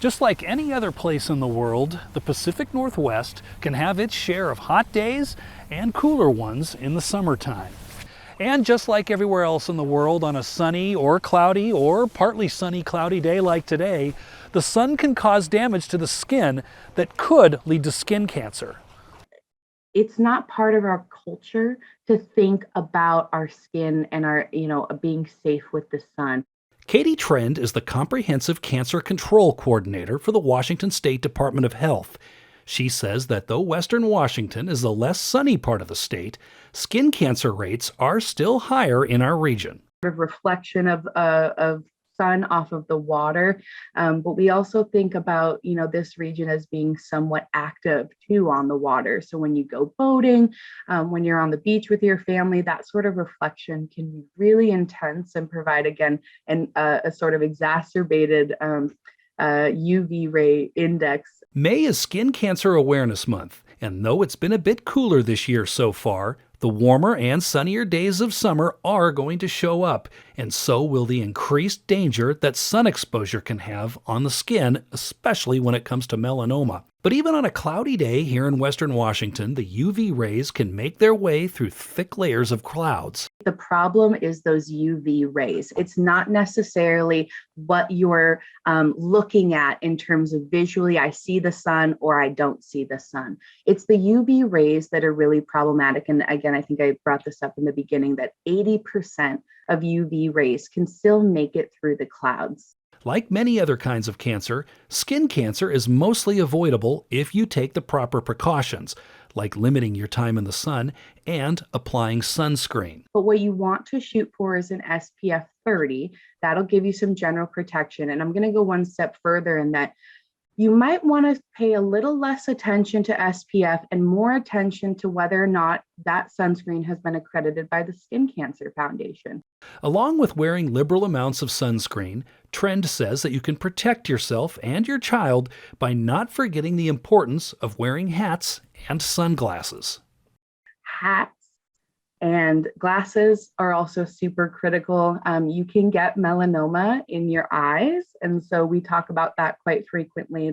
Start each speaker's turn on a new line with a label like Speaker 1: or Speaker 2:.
Speaker 1: Just like any other place in the world, the Pacific Northwest can have its share of hot days and cooler ones in the summertime. And just like everywhere else in the world, on a sunny or cloudy or partly sunny cloudy day like today, the sun can cause damage to the skin that could lead to skin cancer.
Speaker 2: It's not part of our culture to think about our skin and our, being safe with the sun.
Speaker 1: Katie Trend is the Comprehensive Cancer Control Coordinator for the Washington State Department of Health. She says that though Western Washington is the less sunny part of the state, skin cancer rates are still higher in our region.
Speaker 2: Sort of reflection of sun off of the water, but we also think about this region as being somewhat active too on the water. So when you go boating, when you're on the beach with your family, that sort of reflection can be really intense and provide again a sort of exacerbated UV ray index.
Speaker 1: May is Skin Cancer Awareness Month, and though it's been a bit cooler this year so far, the warmer and sunnier days of summer are going to show up, and so will the increased danger that sun exposure can have on the skin, especially when it comes to melanoma. But even on a cloudy day here in Western Washington, the UV rays can make their way through thick layers of clouds.
Speaker 2: The problem is those UV rays. It's not necessarily what you're looking at in terms of visually, I see the sun or I don't see the sun. It's the UV rays that are really problematic. And again, I think I brought this up in the beginning that 80% of UV rays can still make it through the clouds.
Speaker 1: Like many other kinds of cancer, skin cancer is mostly avoidable if you take the proper precautions, like limiting your time in the sun and applying sunscreen.
Speaker 2: But what you want to shoot for is an SPF 30. That'll give you some general protection. And I'm going to go one step further in that you might want to pay a little less attention to SPF and more attention to whether or not that sunscreen has been accredited by the Skin Cancer Foundation.
Speaker 1: Along with wearing liberal amounts of sunscreen, Trend says that you can protect yourself and your child by not forgetting the importance of wearing hats and sunglasses.
Speaker 2: Hats and glasses are also super critical. You can get melanoma in your eyes, and so we talk about that quite frequently.